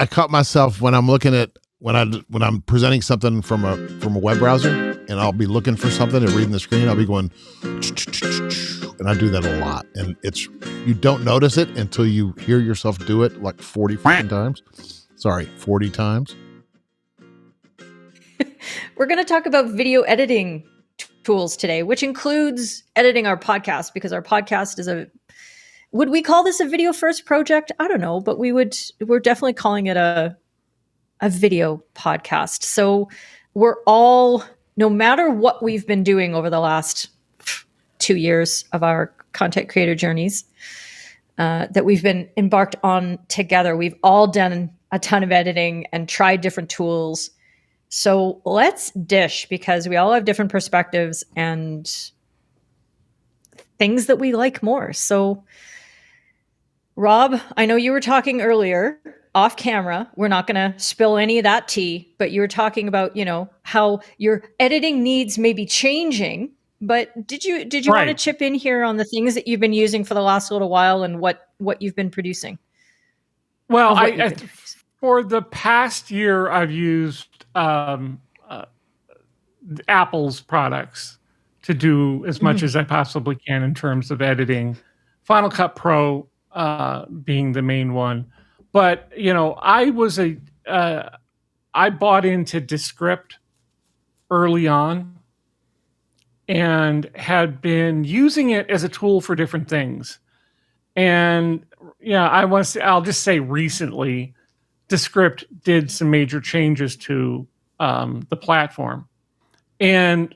I caught myself when I'm looking at when I'm presenting something from a web browser, and I'll be looking for something and reading the screen. I'll be going, and I do that a lot. And you don't notice it until you hear yourself do it like 40 times. Sorry, 40 times. We're going to talk about video editing tools today, which includes editing our podcast, because our podcast is would we call this a video first project? I don't know, but we're definitely calling it a video podcast. So we're all, no matter what we've been doing over the last 2 years of our content creator journeys that we've been embarked on together, we've all done a ton of editing and tried different tools. So let's dish, because we all have different perspectives and things that we like more. So Rob, I know you were talking earlier off camera. We're not going to spill any of that tea, but you were talking about, how your editing needs may be changing. But did you want to chip in here on the things that you've been using for the last little while and what you've been producing? Well, for the past year, I've used Apple's products to do as much as I possibly can in terms of editing. Final Cut Pro being the main one. But, I bought into Descript early on and had been using it as a tool for different things. And, I'll just say recently, Descript did some major changes to the platform. And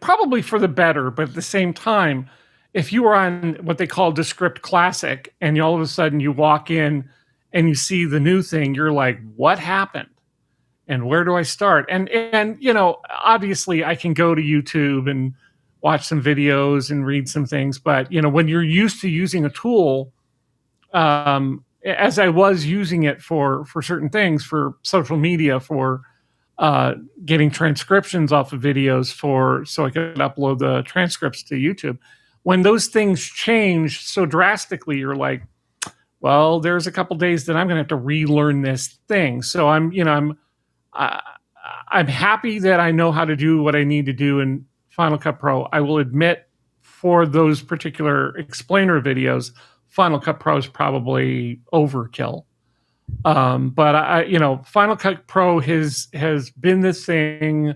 probably for the better, but at the same time, if you were on what they call Descript Classic and all of a sudden you walk in and you see the new thing, you're like, what happened? And where do I start? And obviously I can go to YouTube and watch some videos and read some things. But, when you're used to using a tool, as I was using it for certain things, for social media, for getting transcriptions off of videos so I could upload the transcripts to YouTube. When those things change so drastically, you're like, well, there's a couple days that I'm going to have to relearn this thing. So I'm happy that I know how to do what I need to do in Final Cut Pro. I will admit, for those particular explainer videos, Final Cut Pro is probably overkill. But Final Cut Pro has been the thing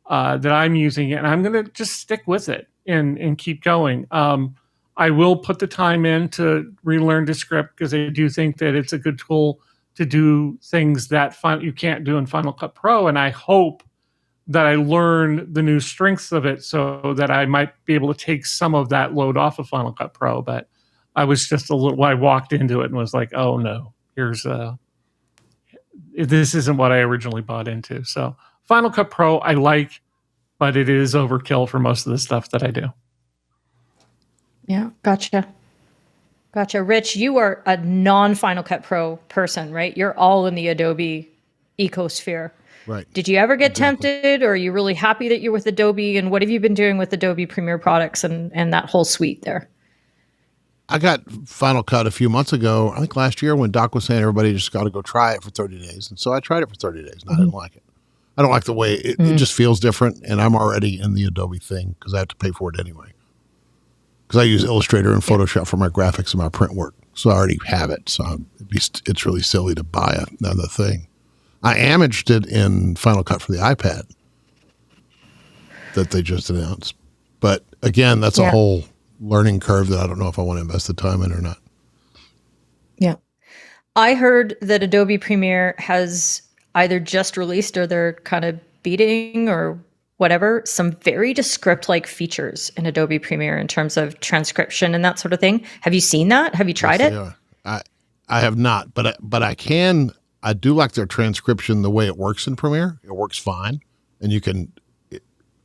that I'm using, and I'm going to just stick with it and keep going. I will put the time in to relearn Descript, because I do think that it's a good tool to do things that you can't do in Final Cut Pro. And I hope that I learn the new strengths of it so that I might be able to take some of that load off of Final Cut Pro. But I was just I walked into it and was like, oh no, this isn't what I originally bought into. So Final Cut Pro I like, but it is overkill for most of the stuff that I do. Yeah, gotcha. Rich, you are a non-Final Cut Pro person, right? You're all in the Adobe ecosphere. Right. Did you ever get tempted, or are you really happy that you're with Adobe? And what have you been doing with Adobe Premiere products and that whole suite there? I got Final Cut a few months ago, I think last year, when Doc was saying everybody just got to go try it for 30 days. And so I tried it for 30 days, and I didn't like it. I don't like the way it just feels different, and I'm already in the Adobe thing because I have to pay for it anyway. Because I use Illustrator and Photoshop for my graphics and my print work, so I already have it. So it's really silly to buy another thing. I am interested in Final Cut for the iPad that they just announced. But again, that's a whole learning curve that I don't know if I want to invest the time in or not. Yeah. I heard that Adobe Premiere has either just released or they're kind of beating or whatever, some very Descript-like features in Adobe Premiere in terms of transcription and that sort of thing. Have you seen that? Have you tried it? I have not, but I do like their transcription, the way it works in Premiere. It works fine. And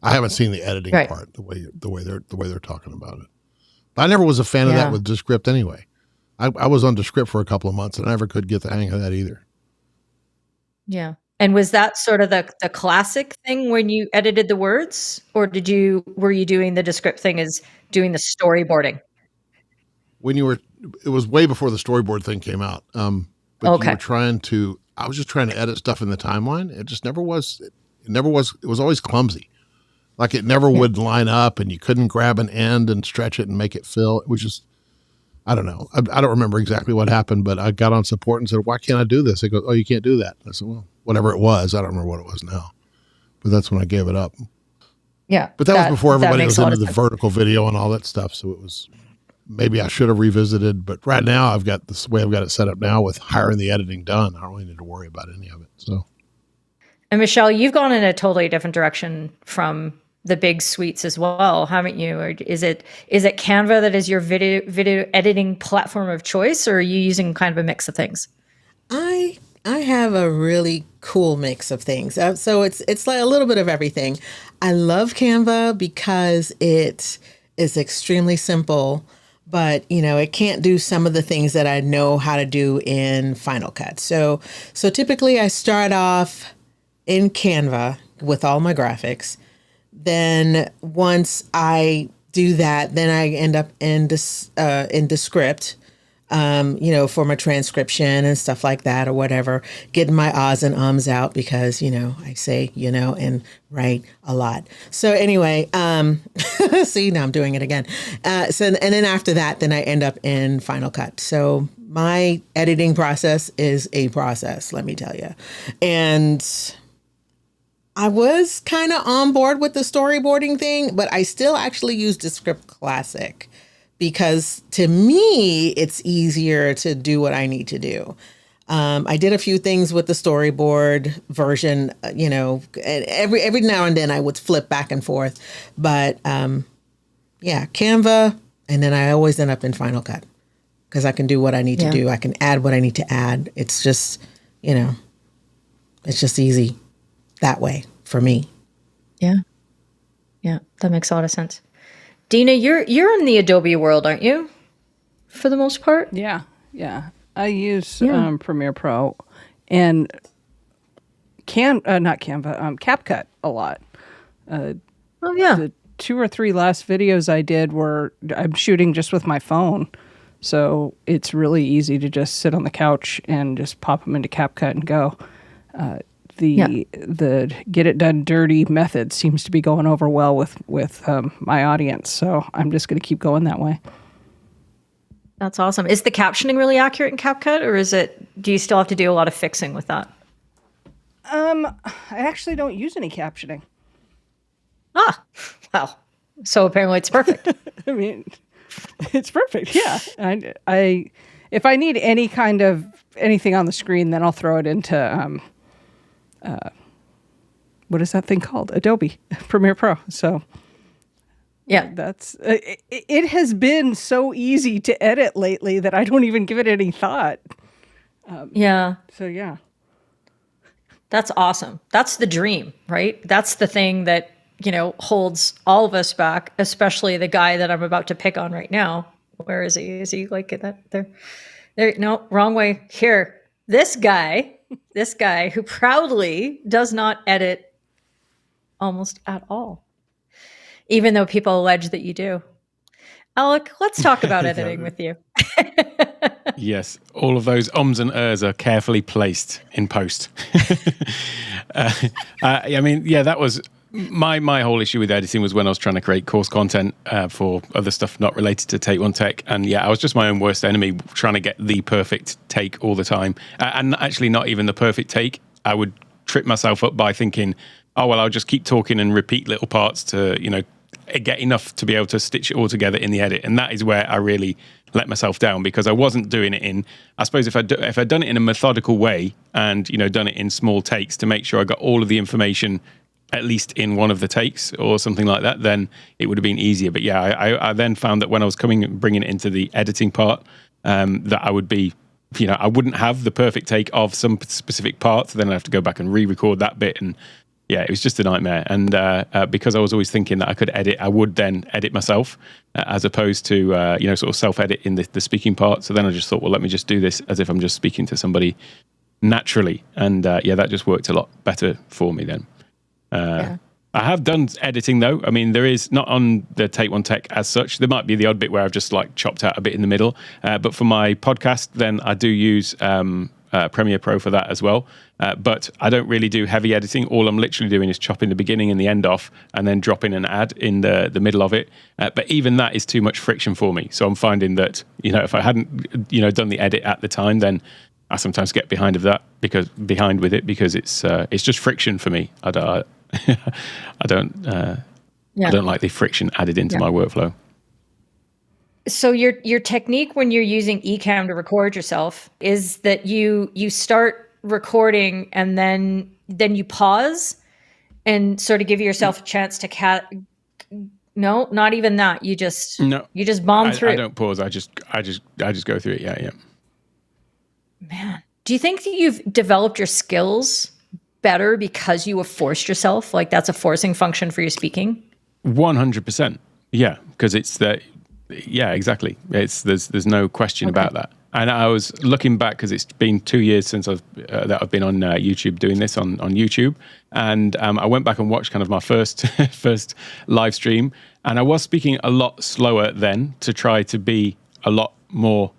I haven't seen the editing part, the way they're talking about it. But I never was a fan of that with Descript anyway. I was on Descript for a couple of months and I never could get the hang of that either. Yeah. And was that sort of the classic thing when you edited the words, or were you doing the Descript thing as doing the storyboarding? It was way before the storyboard thing came out. But you were trying to, I was just trying to edit stuff in the timeline. It just never was. It was always clumsy. Like it never would line up, and you couldn't grab an end and stretch it and make it fill. It was just, I don't know. I don't remember exactly what happened, but I got on support and said, "Why can't I do this?" They go, "Oh, you can't do that." I said, "Well, whatever it was, I don't remember what it was now." But that's when I gave it up. Yeah. But that was before everybody was into the sense. vertical video and all that stuff. So it was, maybe I should have revisited. But right now, I've got this way I've got it set up now with hiring the editing done. I don't really need to worry about any of it. So. And Michelle, you've gone in a totally different direction from the big suites as well, haven't you? Or is it Canva that is your video editing platform of choice, or are you using kind of a mix of things? I have a really cool mix of things. So it's like a little bit of everything. I love Canva because it is extremely simple, but it can't do some of the things that I know how to do in Final Cut. So typically I start off in Canva with all my graphics. Then once I do that, then I end up in Descript, for my transcription and stuff like that or whatever, getting my ahs and ums out because, I say, and write a lot. So anyway, see, now I'm doing it again. And then after that, then I end up in Final Cut. So my editing process is a process, let me tell you. And I was kind of on board with the storyboarding thing, but I still actually use Descript Classic because to me, it's easier to do what I need to do. I did a few things with the storyboard version, and every now and then I would flip back and forth. But Canva, and then I always end up in Final Cut because I can do what I need to do. I can add what I need to add. It's just, it's just easy that way for me. Yeah, that makes a lot of sense. Dina, you're in the Adobe world, aren't you? For the most part. Yeah. I use Premiere Pro and not Canva, CapCut a lot. The 2 or 3 last videos I did I'm shooting just with my phone, so it's really easy to just sit on the couch and just pop them into CapCut and go. The get it done dirty method seems to be going over well with my audience, so I'm just going to keep going that way. That's awesome. Is the captioning really accurate in CapCut, or do you still have to do a lot of fixing with that? I actually don't use any captioning. Well, so apparently it's perfect. I mean, it's perfect. Yeah. I if I need any kind of anything on the screen, then I'll throw it into what is that thing called? Adobe Premiere Pro. So yeah, that's it has been so easy to edit lately that I don't even give it any thought. So yeah, that's awesome. That's the dream, right? That's the thing that holds all of us back, especially the guy that I'm about to pick on right now. Where is he? Is he like that there? No, wrong way. Here, this guy who proudly does not edit almost at all, even though people allege that you do. Alec, let's talk about editing with you. Yes, all of those ums and ers are carefully placed in post. That was my whole issue with editing was when I was trying to create course content for other stuff not related to Take One Tech. And I was just my own worst enemy, trying to get the perfect take all the time. And actually not even the perfect take. I would trip myself up by thinking, I'll just keep talking and repeat little parts to, get enough to be able to stitch it all together in the edit. And that is where I really let myself down, because I wasn't doing it in, I suppose if I'd done it in a methodical way and, done it in small takes to make sure I got all of the information at least in one of the takes or something like that, then it would have been easier. But I then found that when I was bringing it into the editing part, that I would be, I wouldn't have the perfect take of some specific parts. Then I'd have to go back and re-record that bit. And it was just a nightmare. And because I was always thinking that I could edit, I would then edit myself as opposed to, sort of self-edit in the speaking part. So then I just thought, well, let me just do this as if I'm just speaking to somebody naturally. And that just worked a lot better for me then. I have done editing though. I mean, there is not on the Take One Tech as such. There might be the odd bit where I've just chopped out a bit in the middle. But for my podcast, then I do use Premiere Pro for that as well. But I don't really do heavy editing. All I'm literally doing is chopping the beginning and the end off and then dropping an ad in the middle of it. But even that is too much friction for me. So I'm finding that, if I hadn't, done the edit at the time, then I sometimes get behind with it because it's just friction for me. I don't like the friction added into my workflow. So your technique when you're using Ecamm to record yourself is that you start recording and then you pause and sort of give yourself a chance to No, not even that. You just bomb through. I don't pause. I just go through it. Yeah. Man, do you think that you've developed your skills better because you have forced yourself? Like that's a forcing function for your speaking? 100%. Yeah, because it's that. Yeah, exactly. There's no question about that. And I was looking back because it's been 2 years since I've been on YouTube doing this on YouTube, and I went back and watched kind of my first live stream, and I was speaking a lot slower then to try to be a lot more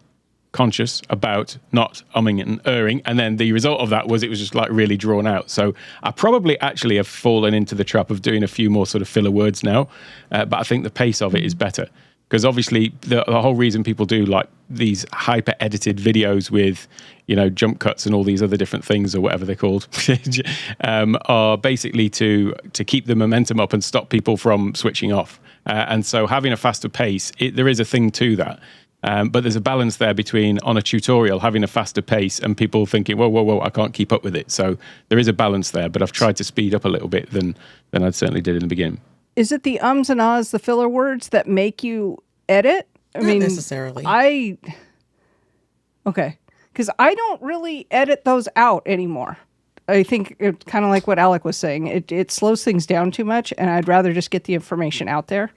conscious about not umming and erring, and then the result of that was it was just like really drawn out. So I probably actually have fallen into the trap of doing a few more sort of filler words now, but I think the pace of it is better. Because obviously the whole reason people do like these hyper edited videos with, jump cuts and all these other different things or whatever they're called, are basically to keep the momentum up and stop people from switching off. And so having a faster pace, there is a thing to that. But there's a balance there between on a tutorial having a faster pace and people thinking, whoa, I can't keep up with it. So there is a balance there, but I've tried to speed up a little bit than I certainly did in the beginning. Is it the ums and ahs, the filler words that make you edit? Not necessarily. Okay. Because I don't really edit those out anymore. I think it's kind of like what Alec was saying. It slows things down too much, and I'd rather just get the information out there.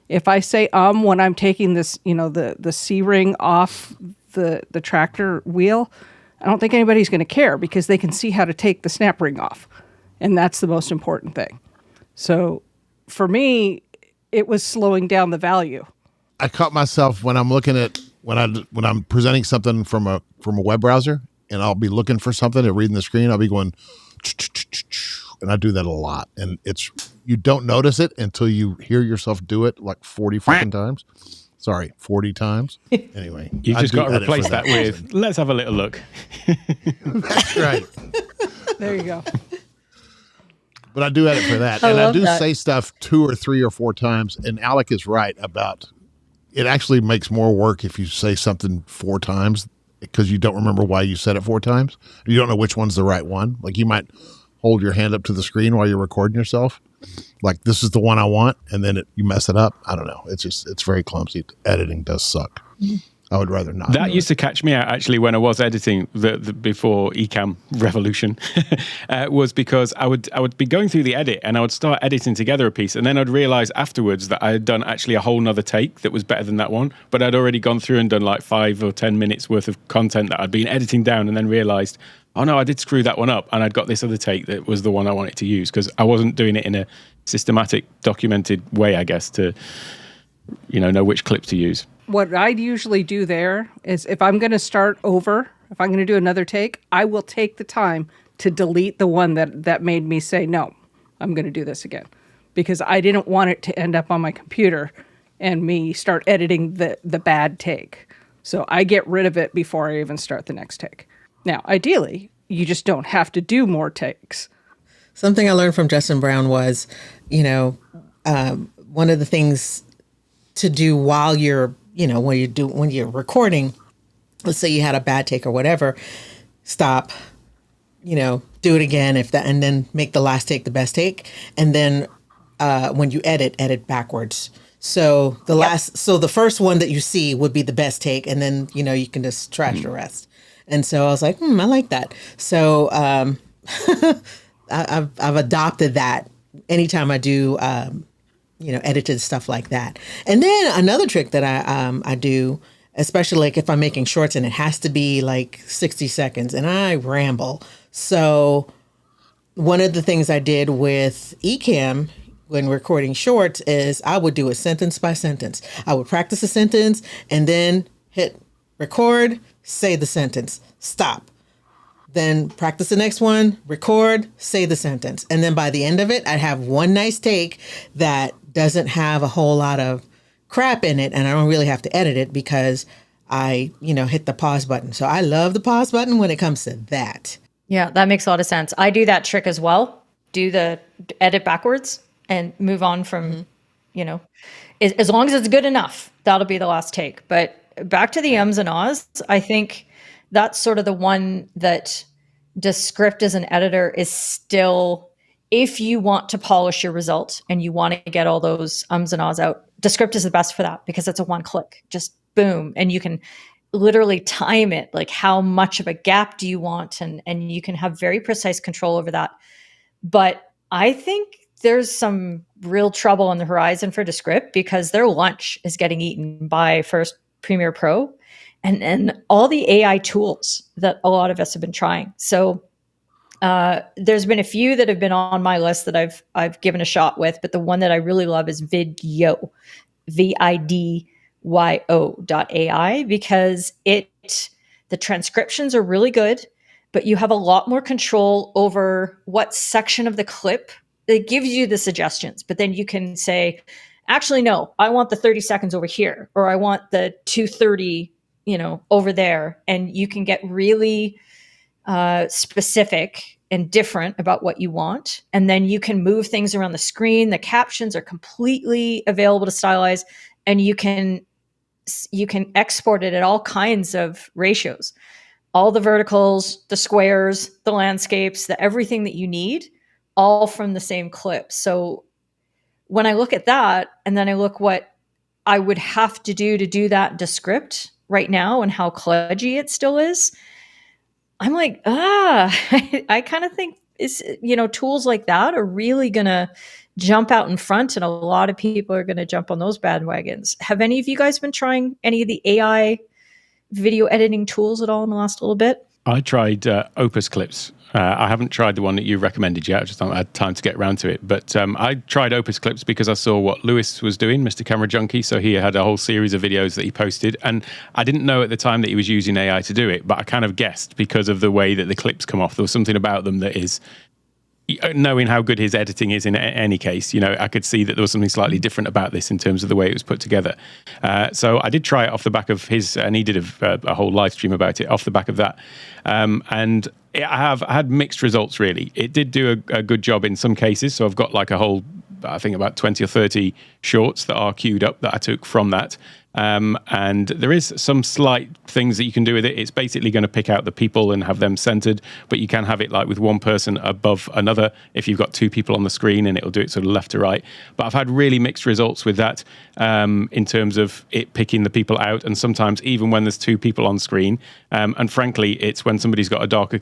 If I say when I'm taking this, the C-ring off the tractor wheel, I don't think anybody's going to care because they can see how to take the snap ring off. And that's the most important thing. So for me, it was slowing down the value. I caught myself when I'm looking at when I'm presenting something from a web browser, and I'll be looking for something and reading the screen. I'll be going, and I do that a lot. And you don't notice it until you hear yourself do it like 40 fucking times. Sorry, 40 times. Anyway, you've just got to replace that with let's have a little look. That's right. There you go. But I do edit for that. And I do say stuff 2 or 3 or 4 times. And Alec is right about it actually makes more work if you say something 4 times because you don't remember why you said it 4 times. You don't know which one's the right one. Like you might hold your hand up to the screen while you're recording yourself. Like this is the one I want. And then you mess it up. I don't know. It's very clumsy. Editing does suck. I would rather not. That used to catch me out actually when I was editing the before Ecamm revolution, was because I would be going through the edit and I would start editing together a piece, and then I'd realize afterwards that I had done actually a whole nother take that was better than that one, but I'd already gone through and done like 5 or 10 minutes worth of content that I'd been editing down, and then realized, oh no, I did screw that one up, and I'd got this other take that was the one I wanted to use because I wasn't doing it in a systematic, documented way, I guess, to know which clip to use. What I'd usually do there is if I'm going to start over, if I'm going to do another take, I will take the time to delete the one that made me say, no, I'm going to do this again. Because I didn't want it to end up on my computer and me start editing the bad take. So I get rid of it before I even start the next take. Now, ideally, you just don't have to do more takes. Something I learned from Justin Brown was, one of the things to do while you're when you're recording, let's say you had a bad take or whatever, stop, do it again and then make the last take the best take. And then when you edit backwards. So the first one that you see would be the best take. And then, you can just trash the rest. And so I was like, I like that. So I've adopted that anytime I do, edited stuff like that. And then another trick that I do, especially like if I'm making shorts and it has to be like 60 seconds and I ramble. So one of the things I did with Ecamm when recording shorts is I would do it sentence by sentence. I would practice a sentence and then hit record, say the sentence, stop. then practice the next one, record, say the sentence. And then by the end of it, I have one nice take that doesn't have a whole lot of crap in it. And I don't really have to edit it because I, hit the pause button. So I love the pause button when it comes to that. Yeah, that makes a lot of sense. I do that trick as well. Do the edit backwards and move on from, as long as it's good enough, that'll be the last take. But back to the ums and ahs, I think that's sort of the one that Descript as an editor is still, if you want to polish your result and you want to get all those ums and ahs out, Descript is the best for that because it's a one click, just boom. And you can literally time it, like how much of a gap do you want? And you can have very precise control over that. But I think there's some real trouble on the horizon for Descript because their lunch is getting eaten by first Premiere Pro and all the AI tools that a lot of us have been trying. So there's been a few that have been on my list that I've given a shot with, but the one that I really love is Vidyo, Vidyo.ai, because the transcriptions are really good, but you have a lot more control over what section of the clip. It gives you the suggestions, but then you can say, actually, no, I want the 30 seconds over here, or I want the 230, over there. And you can get really specific and different about what you want. And then you can move things around the screen. The captions are completely available to stylize, and you can export it at all kinds of ratios, all the verticals, the squares, the landscapes, everything that you need, all from the same clip. So when I look at that, and then I look what I would have to do that in Descript right now and how kludgy it still is, I'm like, I kind of think tools like that are really going to jump out in front, and a lot of people are going to jump on those bandwagons. Have any of you guys been trying any of the AI video editing tools at all in the last little bit? I tried Opus Clips. I haven't tried the one that you recommended yet. I just haven't had time to get around to it. But I tried Opus Clips because I saw what Lewis was doing, Mr. Camera Junkie. So he had a whole series of videos that he posted. And I didn't know at the time that he was using AI to do it, but I kind of guessed because of the way that the clips come off. There was something about them that is, knowing how good his editing is in any case, I could see that there was something slightly different about this in terms of the way it was put together. So I did try it off the back of his, and he did a whole live stream about it off the back of that. And I had mixed results, really. It did do a good job in some cases. So I've got like a whole, I think about 20 or 30 shorts that are queued up that I took from that. And there is some slight things that you can do with it. It's basically going to pick out the people and have them centered, but you can have it like with one person above another if you've got two people on the screen, and it'll do it sort of left to right. But I've had really mixed results with that in terms of it picking the people out, and sometimes even when there's two people on screen. And frankly, it's when somebody's got a darker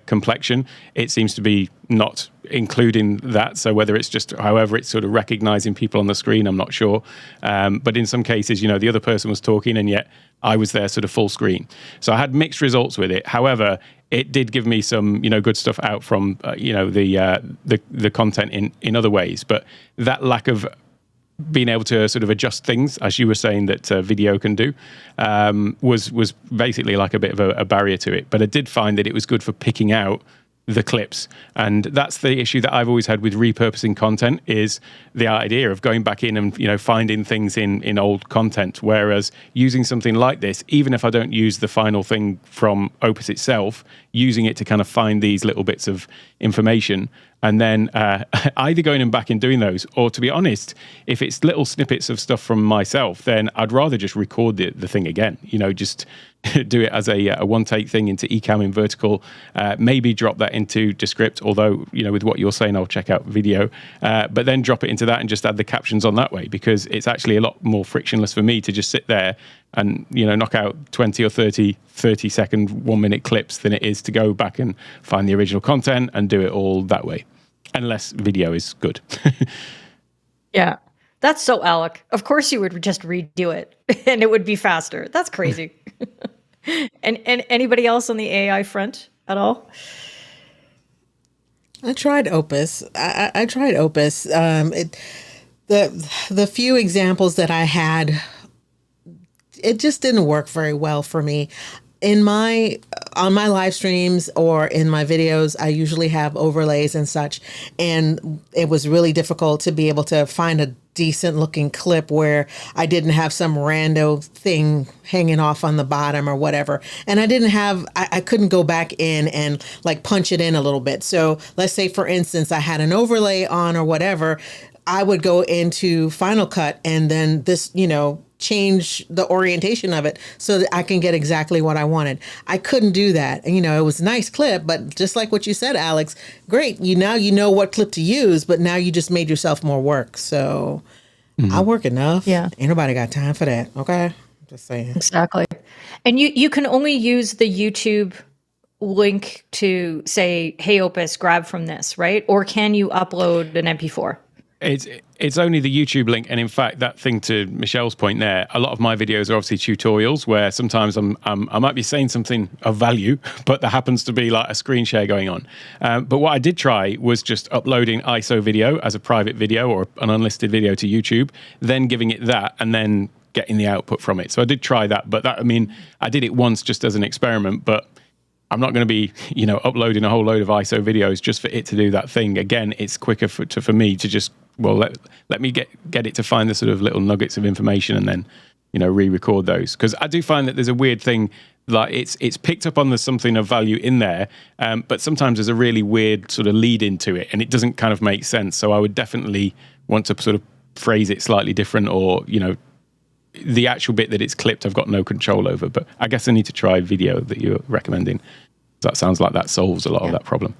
complexion, it seems to be not including that. So whether it's just however it's sort of recognizing people on the screen, I'm not sure. But in some cases, the other person was talking and yet I was there sort of full screen. So I had mixed results with it. However, it did give me some, good stuff out from, the content in other ways. But that lack of being able to sort of adjust things, as you were saying that video can do, was basically like a bit of a barrier to it. But I did find that it was good for picking out the clips. And that's the issue that I've always had with repurposing content, is the idea of going back in and finding things in old content, whereas using something like this, even if I don't use the final thing from Opus itself, using it to kind of find these little bits of information, and then either going and back and doing those, or to be honest, if it's little snippets of stuff from myself, then I'd rather just record the thing again, just do it as a one-take thing into Ecamm in vertical, maybe drop that into Descript, although, with what you're saying, I'll check out video, but then drop it into that and just add the captions on that way, because it's actually a lot more frictionless for me to just sit there and, knock out 20 or 30 second, 1 minute clips than it is to go back and find the original content and do it all that way. Unless video is good. Yeah. That's so Alec. Of course you would just redo it and it would be faster. That's crazy. and anybody else on the AI front at all? I tried Opus. I tried Opus. The few examples that I had, it just didn't work very well for me. on my live streams or in my videos, I usually have overlays and such. And it was really difficult to be able to find a decent looking clip where I didn't have some rando thing hanging off on the bottom or whatever. And I couldn't go back in and like punch it in a little bit. So let's say, for instance, I had an overlay on or whatever. I would go into Final Cut and then change the orientation of it so that I can get exactly what I wanted. I couldn't do that. And, it was a nice clip, but just like what you said, Alex, great. Now you know what clip to use, but now you just made yourself more work. So I work enough. Yeah. Ain't nobody got time for that. Okay. Just saying. Exactly. And you can only use the YouTube link to say, hey, Opus, grab from this, right? Or can you upload an MP4? It's only the YouTube link, and in fact, that thing to Michelle's point there, a lot of my videos are obviously tutorials where sometimes I might be saying something of value, but there happens to be like a screen share going on. But what I did try was just uploading ISO video as a private video or an unlisted video to YouTube, then giving it that, and then getting the output from it. So I did try that, but I did it once just as an experiment, but I'm not going to be, uploading a whole load of ISO videos just for it to do that thing. Again, it's quicker for me to just, let me get it to find the sort of little nuggets of information and then, re-record those. Because I do find that there's a weird thing, like it's picked up on there's something of value in there, but sometimes there's a really weird sort of lead into it and it doesn't kind of make sense. So I would definitely want to sort of phrase it slightly different, or, the actual bit that it's clipped, I've got no control over. But I guess I need to try video that you're recommending. That sounds like that solves a lot of that problem.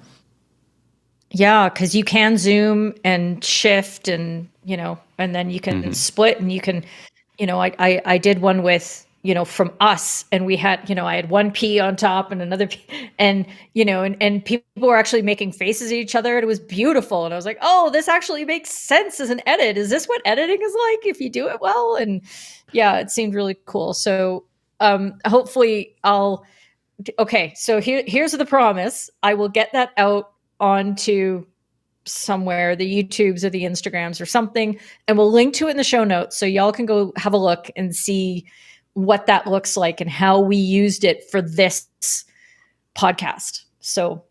Yeah, because you can zoom and shift and, and then you can split and you can, I did one with, from us, and we had, I had one P on top and another P, and, and people were actually making faces at each other, and it was beautiful. And I was like, oh, this actually makes sense as an edit. Is this what editing is like if you do it well? And yeah, it seemed really cool. So hopefully okay, so here's the promise. I will get that out onto somewhere, the YouTubes or the Instagrams or something, and we'll link to it in the show notes so y'all can go have a look and see what that looks like and how we used it for this podcast. So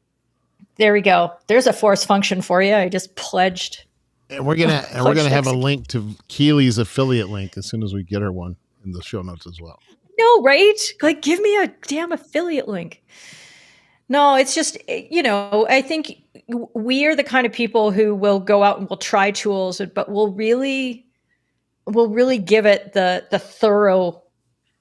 there we go. There's a force function for you. I just pledged. And we're gonna have a link to Keely's affiliate link as soon as we get her one in the show notes as well. No, right? Like, give me a damn affiliate link. No, it's just, I think we are the kind of people who will go out and we'll try tools, but we'll really give it the thorough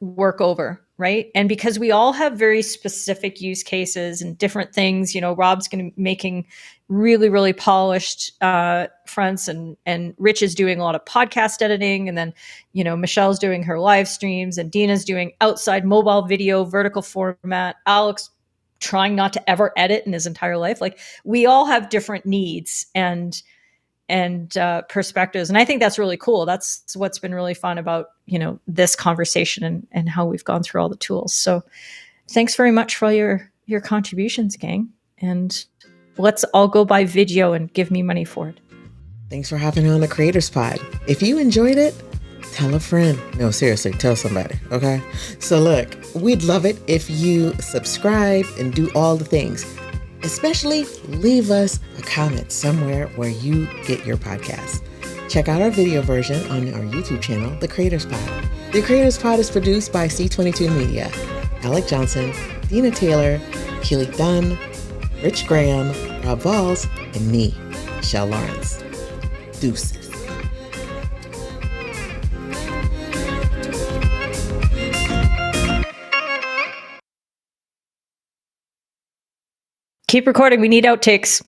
work over, right? And because we all have very specific use cases and different things, Rob's going to making really, really polished fronts, and Rich is doing a lot of podcast editing, and then, Michelle's doing her live streams, and Dina's doing outside mobile video, vertical format. Alex trying not to ever edit in his entire life. Like, we all have different needs and perspectives. And I think that's really cool. That's what's been really fun about, this conversation and how we've gone through all the tools. So thanks very much for all your contributions, gang. And let's all go buy Vidyo and give me money for it. Thanks for hopping on the Creators Pod. If you enjoyed it, tell a friend. No, seriously, tell somebody, okay? So look, we'd love it if you subscribe and do all the things. Especially leave us a comment somewhere where you get your podcast. Check out our video version on our YouTube channel, The Creators Pod. The Creators Pod is produced by C22 Media. Alec Johnson, Dina Taylor, Keely Dunn, Rich Graham, Rob Vaules, and me, Michelle Lawrence. Deuces. Keep recording. We need outtakes.